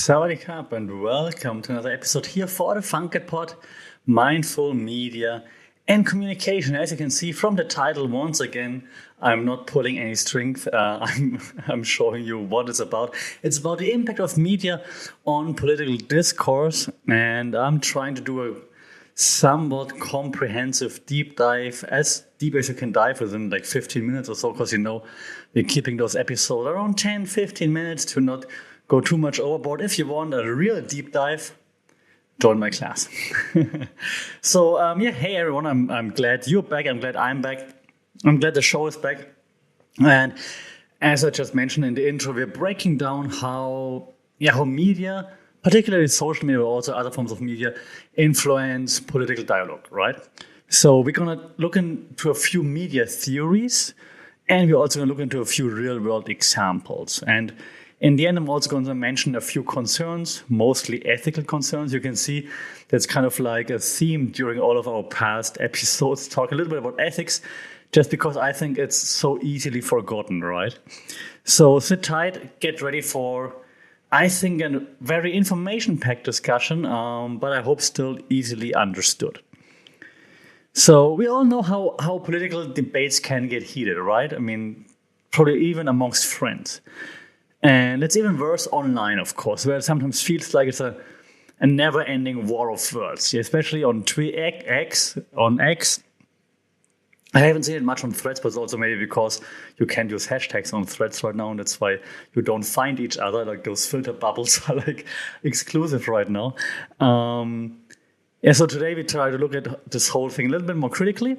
Sawadee Krap and welcome to another episode here for the Funkit Pod, Mindful Media and Communication. As you can see from the title, once again, I'm not pulling any strings. I'm showing you what it's about. It's about the impact of media on political discourse, and I'm trying to do a somewhat comprehensive deep dive, as deep as you can dive within like 15 minutes or so, because we're keeping those episodes around 10-15 minutes to not go too much overboard. If you want a real deep dive, join my class. So hey everyone, I'm glad you're back. I'm glad I'm back. I'm glad the show is back. And as I just mentioned in the intro, we're breaking down how media, particularly social media, but also other forms of media, influence political dialogue, right? So we're going to look into a few media theories, and we're also going to look into a few real-world examples. And in the end, I'm also going to mention a few concerns, mostly ethical concerns. You can see that's kind of like a theme during all of our past episodes, talk a little bit about ethics, just because I think it's so easily forgotten, right? So sit tight, get ready for, I think, a very information-packed discussion, but I hope still easily understood. So we all know how political debates can get heated, right? I mean, probably even amongst friends. And it's even worse online, of course, where it sometimes feels like it's a never-ending war of words, especially on X. I haven't seen it much on Threads, but it's also maybe because you can't use hashtags on Threads right now, and that's why you don't find each other. Like those filter bubbles are like exclusive right now. So today we try to look at this whole thing a little bit more critically,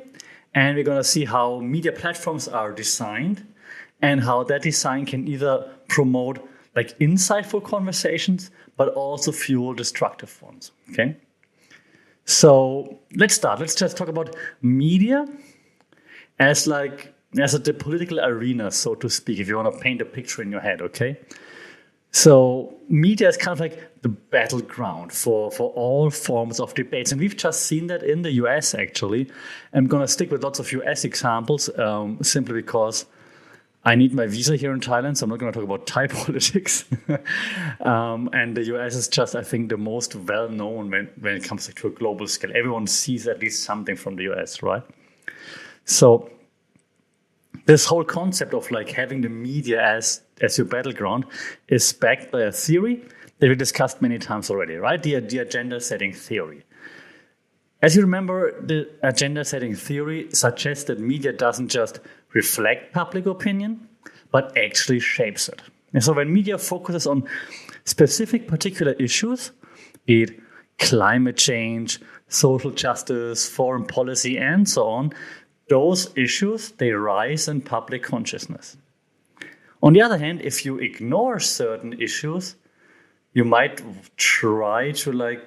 and we're going to see how media platforms are designed and how that design can either promote like insightful conversations, but also fuel destructive ones. Okay. So let's start. Let's just talk about media as the political arena, so to speak, if you want to paint a picture in your head, okay? So media is kind of like the battleground for all forms of debates. And we've just seen that in the US, actually. I'm going to stick with lots of US examples, simply because I need my visa here in Thailand, so I'm not going to talk about Thai politics. And the US is just, I think, the most well-known when it comes to a global scale. Everyone sees at least something from the US, right? So this whole concept of like having the media as your battleground is backed by a theory that we discussed many times already, right? The agenda setting theory. As you remember, the agenda setting theory suggests that media doesn't just reflect public opinion, but actually shapes it. And so when media focuses on specific particular issues, be it climate change, social justice, foreign policy, and so on, those issues, they rise in public consciousness. On the other hand, if you ignore certain issues, you might try to like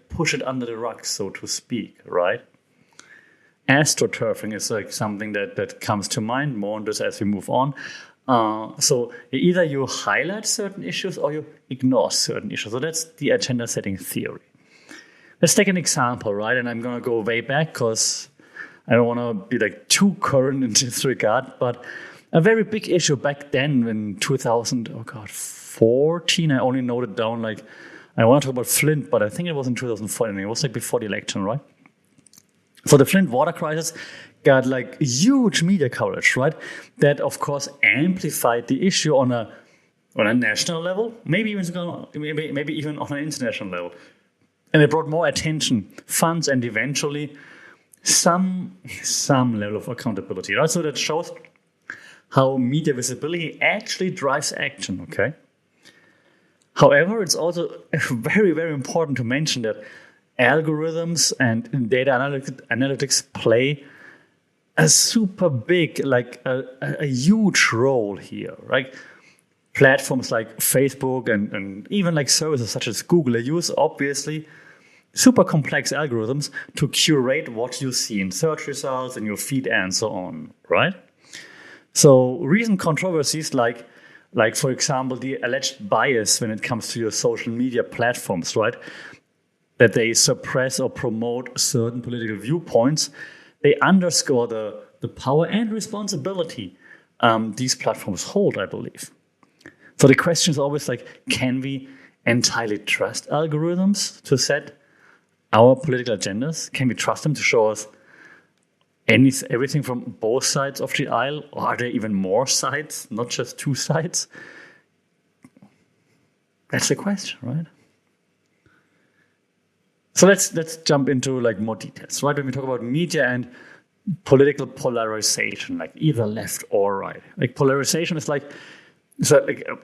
push it under the rug, so to speak, right? Astroturfing is like something that comes to mind more on this as we move on. So either you highlight certain issues or you ignore certain issues. So that's the agenda setting theory. Let's take an example, right? And I'm going to go way back because I don't want to be like too current in this regard, but a very big issue back then in 2014, I only noted down like, I want to talk about Flint, but I think it was in 2014. It was like before the election, right? So the Flint water crisis got like huge media coverage, right? That of course amplified the issue on a national level, maybe even on an international level, and it brought more attention, funds, and eventually some level of accountability, right? So that shows how media visibility actually drives action. Okay. However, it's also very, very important to mention that algorithms and data analytics play a super big, like a huge role here, right? Platforms like Facebook and even like services such as Google, they use obviously super complex algorithms to curate what you see in search results, in your feed, and so on, right? So recent controversies like for example, the alleged bias when it comes to your social media platforms, right? That they suppress or promote certain political viewpoints, they underscore the power and responsibility these platforms hold, I believe. So the question is always like, can we entirely trust algorithms to set our political agendas? Can we trust them to show us everything from both sides of the aisle? Or are there even more sides, not just two sides? That's the question, right? So let's jump into like more details, right? When we talk about media and political polarization, like either left or right. Like polarization is like a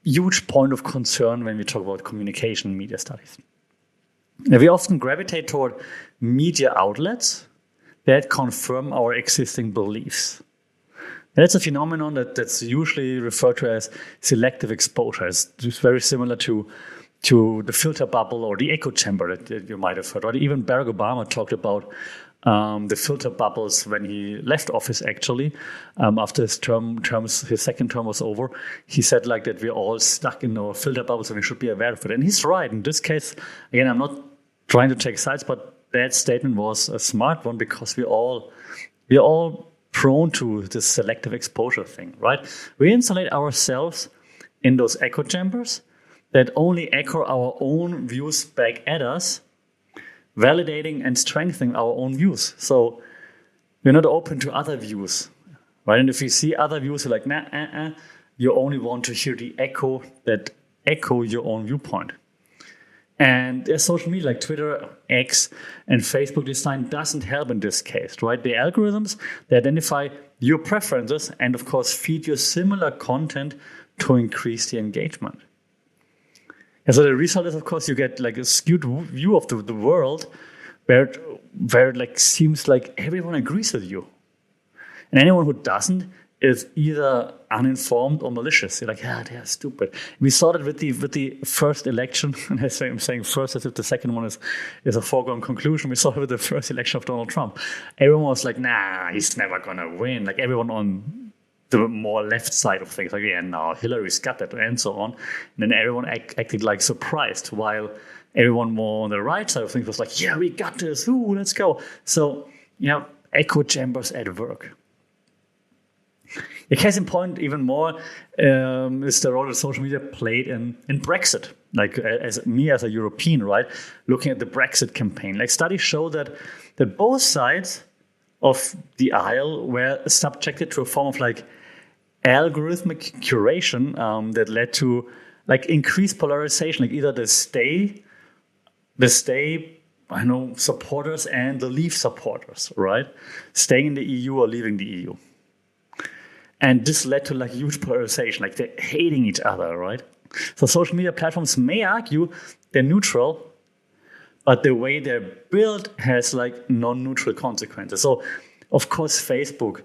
huge point of concern when we talk about communication and media studies. Now, we often gravitate toward media outlets that confirm our existing beliefs. And that's a phenomenon that's usually referred to as selective exposure. It's very similar to the filter bubble or the echo chamber that you might have heard. Or even Barack Obama talked about the filter bubbles when he left office, actually, after his second term was over. He said like that we're all stuck in our filter bubbles and we should be aware of it. And he's right. In this case, again, I'm not trying to take sides, but that statement was a smart one because we're all prone to this selective exposure thing, right? We insulate ourselves in those echo chambers that only echo our own views back at us, validating and strengthening our own views. So we're not open to other views, right? And if you see other views, you're like, nah, you only want to hear the echo that echo your own viewpoint. And there's social media like Twitter, X, and Facebook design doesn't help in this case, right? The algorithms, they identify your preferences and, of course, feed you similar content to increase the engagement. And so the result is, of course, you get like a skewed view of the world where it like seems like everyone agrees with you. And anyone who doesn't is either uninformed or malicious. You're like, yeah, they're stupid. We saw that with the first election, and I'm saying first as if the second one is a foregone conclusion. We saw it with the first election of Donald Trump. Everyone was like, nah, he's never gonna win. Like everyone on the more left side of things, like, yeah, no, Hillary's got it, and so on. And then everyone acted like surprised, while everyone more on the right side of things was like, yeah, we got this, ooh, let's go. So, echo chambers at work. A case in point, even more, is the role that social media played in Brexit. Like as a European, right, looking at the Brexit campaign. Like studies show that both sides of the aisle were subjected to a form of like algorithmic curation that led to like increased polarization. Like either the stay supporters and the leave supporters, right, staying in the EU or leaving the EU. And this led to like huge polarization, like they're hating each other, right? So social media platforms may argue they're neutral, but the way they're built has like non-neutral consequences. So, of course, Facebook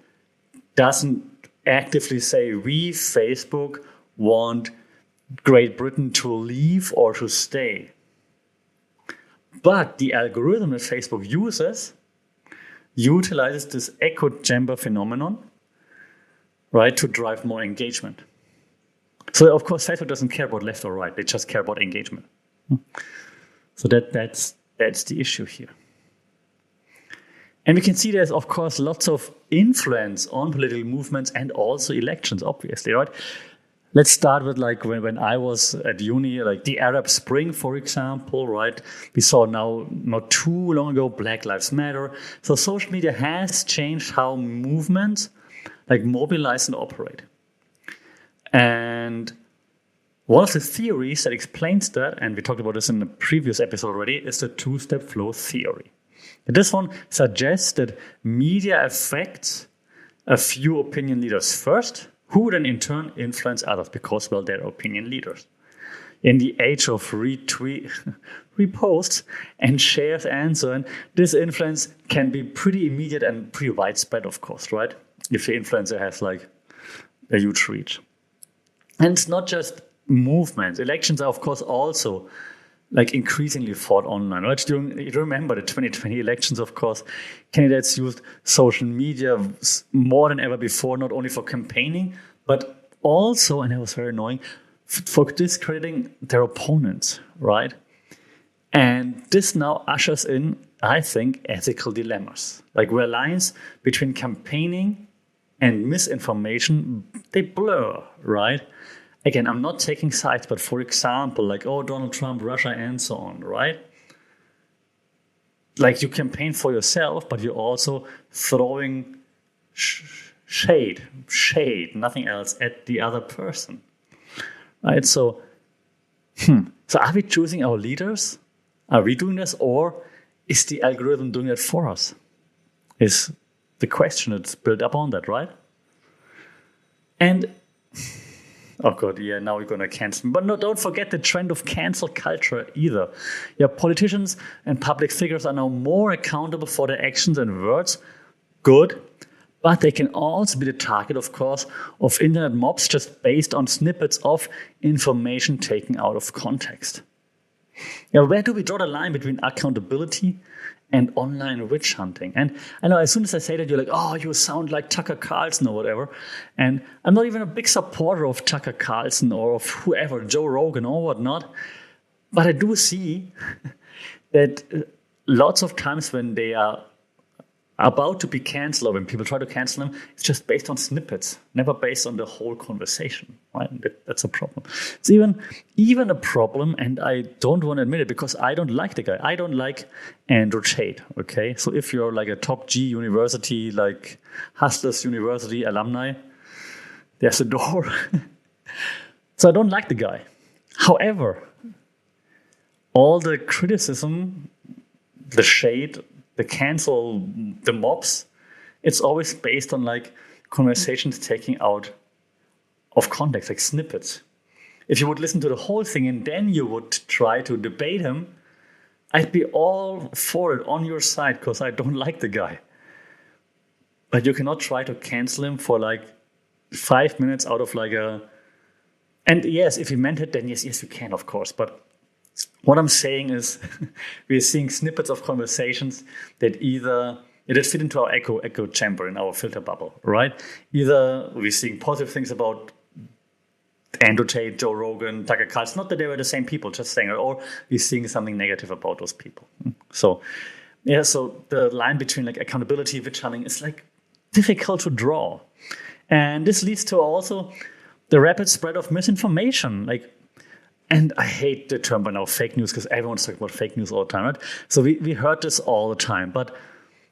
doesn't actively say we, Facebook, want Great Britain to leave or to stay. But the algorithm that Facebook utilizes this echo chamber phenomenon, right, to drive more engagement. So, of course, Facebook doesn't care about left or right. They just care about engagement. So that's the issue here. And we can see there's, of course, lots of influence on political movements and also elections, obviously, right? Let's start with like when I was at uni, like the Arab Spring, for example, right? We saw now not too long ago Black Lives Matter. So social media has changed how movements like mobilize and operate. And one of the theories that explains that, and we talked about this in the previous episode already, is the two-step flow theory. And this one suggests that media affects a few opinion leaders first, who then in turn influence others because, well, they're opinion leaders. In the age of reposts and shares and so on, this influence can be pretty immediate and pretty widespread, of course, right? If the influencer has like a huge reach. And it's not just movements. Elections are, of course, also like increasingly fought online. Right? You remember the 2020 elections, of course, candidates used social media more than ever before, not only for campaigning, but also, and it was very annoying, for discrediting their opponents, right? And this now ushers in, I think, ethical dilemmas. Like where lines between campaigning and misinformation, they blur, right? again, I'm not taking sides, but for example, like, oh, Donald Trump, Russia, and so on, right? Like, you campaign for yourself, but you're also throwing shade, nothing else, at the other person, right? So are we choosing our leaders? Are we doing this, or is the algorithm doing it for us? Is the question that's built up on that, right? And oh god, yeah, now we're gonna cancel. But no, don't forget the trend of cancel culture either. Yeah, politicians and public figures are now more accountable for their actions and words. Good. But they can also be the target, of course, of internet mobs just based on snippets of information taken out of context. Now, where do we draw the line between accountability and online witch hunting? And I know as soon as I say that, you're like, oh, you sound like Tucker Carlson or whatever. And I'm not even a big supporter of Tucker Carlson or of whoever, Joe Rogan or whatnot. But I do see that lots of times when they are about to be cancelled, or when people try to cancel them, it's just based on snippets, never based on the whole conversation. Right? That's a problem. It's even a problem, and I don't want to admit it because I don't like the guy. I don't like Andrew Tate. Okay, so if you're like a top G university, like Hustlers University alumni, there's a door. So I don't like the guy. However, all the criticism, the shade, the cancel, the mobs, it's always based on like conversations taking out of context, like snippets. If you would listen to the whole thing and then you would try to debate him, I'd be all for it, on your side, because I don't like the guy. But you cannot try to cancel him for like 5 minutes out of like a... And yes, if he meant it, then yes, you can, of course. But what I'm saying is we're seeing snippets of conversations that fit into our echo chamber, in our filter bubble, right? Either we're seeing positive things about Andrew Tate, Joe Rogan, Tucker Carlson, not that they were the same people, just saying it, or we're seeing something negative about those people. So the line between like accountability, witch hunting is like difficult to draw. And this leads to also the rapid spread of misinformation, and I hate the term by now, fake news, because everyone's talking about fake news all the time, right? So we heard this all the time. But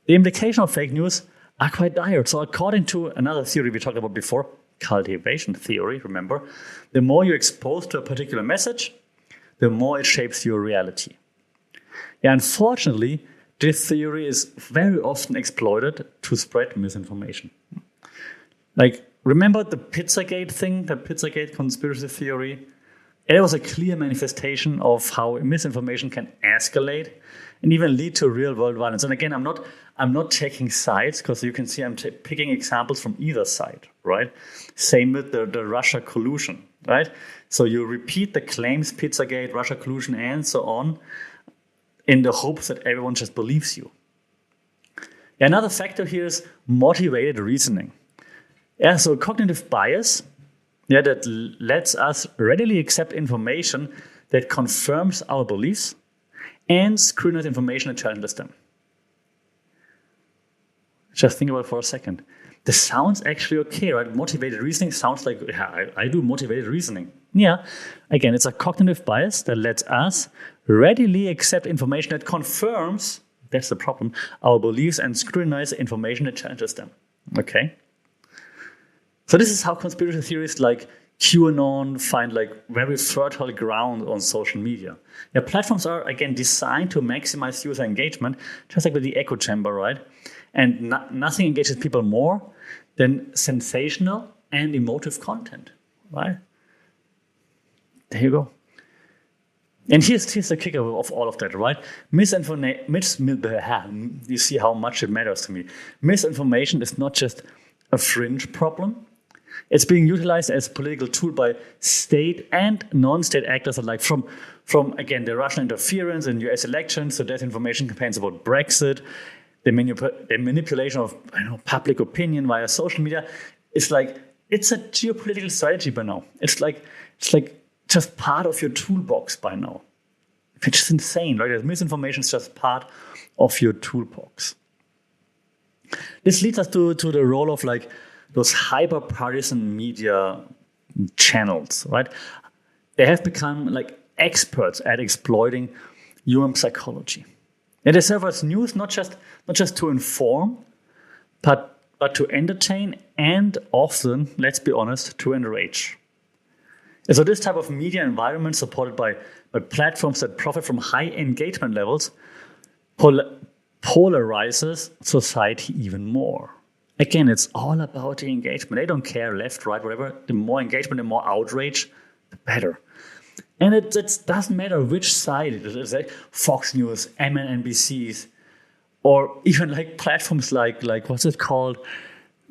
the implications of fake news are quite dire. So according to another theory we talked about before, Cultivation Theory, remember, the more you're exposed to a particular message, the more it shapes your reality. Yeah, unfortunately, this theory is very often exploited to spread misinformation. Like, remember the Pizzagate thing, the Pizzagate conspiracy theory? It was a clear manifestation of how misinformation can escalate and even lead to real-world violence. And again, I'm not taking sides, because you can see I'm picking examples from either side, right? Same with the Russia collusion, right? So you repeat the claims, Pizzagate, Russia collusion, and so on, in the hopes that everyone just believes you. Yeah, another factor here is motivated reasoning. Yeah, so cognitive bias, that lets us readily accept information that confirms our beliefs and scrutinize information and challenges them. Just think about it for a second. This sounds actually okay, right? Motivated reasoning sounds like, yeah, I do motivated reasoning. Yeah, again, it's a cognitive bias that lets us readily accept information that confirms, that's the problem, our beliefs and scrutinize information that challenges them. Okay? So this is how conspiracy theories like QAnon find like very fertile ground on social media. Yeah, platforms are, again, designed to maximize user engagement, just like with the echo chamber, right? And nothing engages people more than sensational and emotive content, right? There you go. And here's the kicker of all of that, right? You see how much it matters to me. Misinformation is not just a fringe problem. It's being utilized as a political tool by state and non-state actors alike, from again, the Russian interference in US elections, to disinformation campaigns about Brexit, the manipulation of public opinion via social media. It's a geopolitical strategy by now. It's like just part of your toolbox by now, which is insane, right? Misinformation is just part of your toolbox. This leads us to the role of those hyper-partisan media channels, right? They have become like experts at exploiting human psychology. And they serve as news not just to inform, but to entertain and often, let's be honest, to enrage. And so this type of media environment supported by platforms that profit from high engagement levels polarizes society even more. Again, it's all about the engagement. They don't care left, right, whatever. The more engagement, the more outrage, the better. And it doesn't matter which side it is, like Fox News, MSNBCs, or even like platforms like what's it called?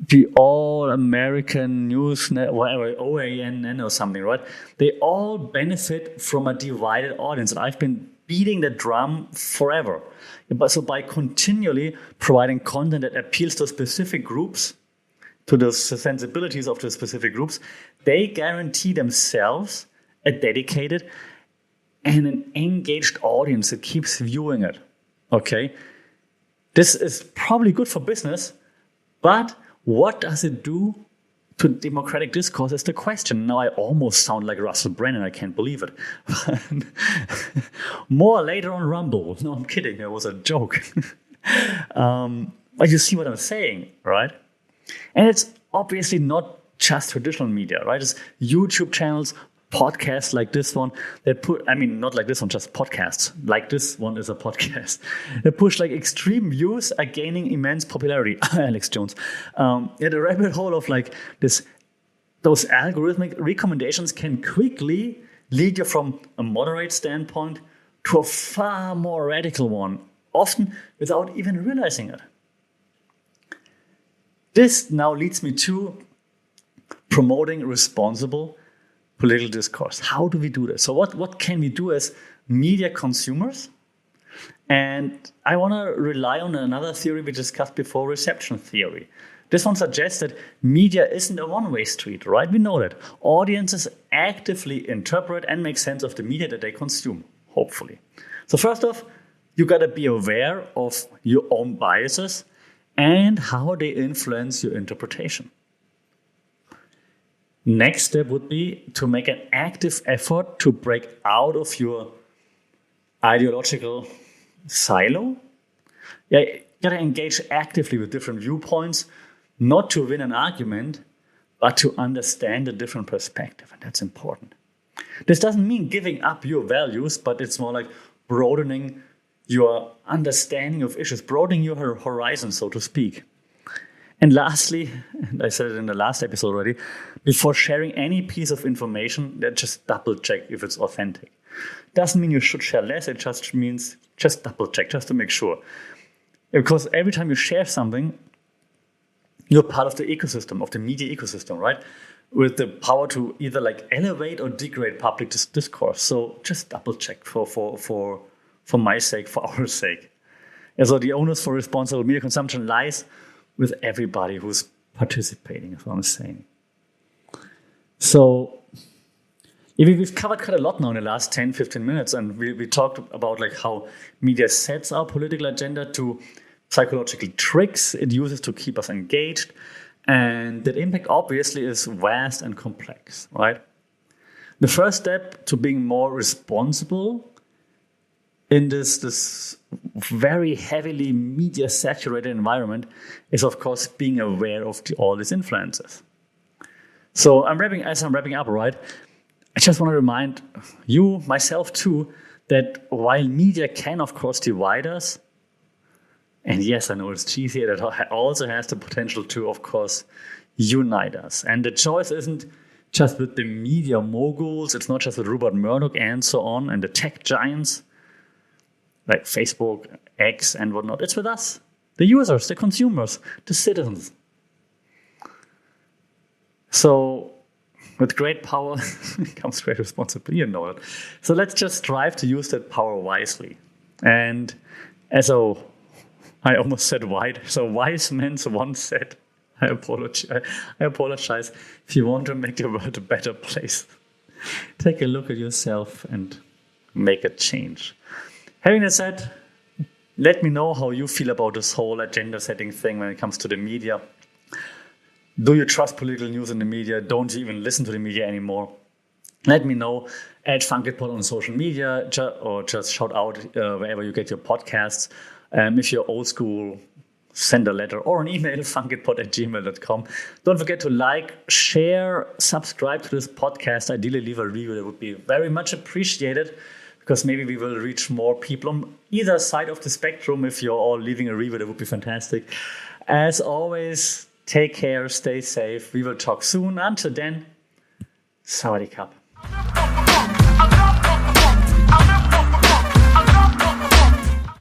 The All American News Network, OANN or something, right? They all benefit from a divided audience. And I've been beating the drum forever. But so by continually providing content that appeals to specific groups, to the sensibilities of the specific groups, they guarantee themselves a dedicated and an engaged audience that keeps viewing it. Okay? This is probably good for business, but what does it do to democratic discourse is the question. Now I almost sound like Russell Brennan, I can't believe it. More later on Rumble. No, I'm kidding, it was a joke. But you see what I'm saying, right? And it's obviously not just traditional media, right? It's YouTube channels, podcasts like this one that not like this one, just podcasts. Like this one is a podcast. They push like extreme views are gaining immense popularity. Alex Jones. The rabbit hole of like those algorithmic recommendations can quickly lead you from a moderate standpoint to a far more radical one, often without even realizing it. This now leads me to promoting responsible political discourse. How do we do this? So what can we do as media consumers? And I want to rely on another theory we discussed before, reception theory. This one suggests that media isn't a one-way street, right? We know that. Audiences actively interpret and make sense of the media that they consume, hopefully. So first off, you got to be aware of your own biases and how they influence your interpretation. Next step would be to make an active effort to break out of your ideological silo. Yeah, you gotta engage actively with different viewpoints, not to win an argument, but to understand a different perspective, and that's important. This doesn't mean giving up your values, but it's more like broadening your understanding of issues, broadening your horizon, so to speak. And lastly, and I said it in the last episode already, before sharing any piece of information, just double check if it's authentic. Doesn't mean you should share less, it just means just double check, just to make sure. Because every time you share something, you're part of the ecosystem, of the media ecosystem, right? With the power to either like elevate or degrade public discourse. So just double check for my sake, for our sake. And so the onus for responsible media consumption lies with everybody who's participating, is what I'm saying. So we've covered quite a lot now in the last 10, 15 minutes, and we talked about like how media sets our political agenda to psychological tricks it uses to keep us engaged, and that impact obviously is vast and complex, right? The first step to being more responsible in this very heavily media-saturated environment is, of course, being aware of all these influences. So as I'm wrapping up, right, I just want to remind you, myself too, that while media can, of course, divide us, and yes, I know it's cheesy, it also has the potential to, of course, unite us. And the choice isn't just with the media moguls, it's not just with Rupert Murdoch and so on, and the tech giants, like Facebook, X, and whatnot. It's with us, the users, the consumers, the citizens. So with great power comes great responsibility, you know it. So let's just strive to use that power wisely. And I almost said white. So wise men once said, I apologize. If you want to make the world a better place, take a look at yourself and make a change. Having that said, let me know how you feel about this whole agenda setting thing when it comes to the media. Do you trust political news in the media? Don't you even listen to the media anymore? Let me know. Add FunkitPod on social media, or just shout out wherever you get your podcasts. If you're old school, send a letter or an email, funkitpod@gmail.com. Don't forget to like, share, subscribe to this podcast. Ideally, leave a review. That would be very much appreciated, because maybe we will reach more people on either side of the spectrum. If you're all leaving a review, that would be fantastic. As always, take care, stay safe. We will talk soon. Until then, Sawadee Krap.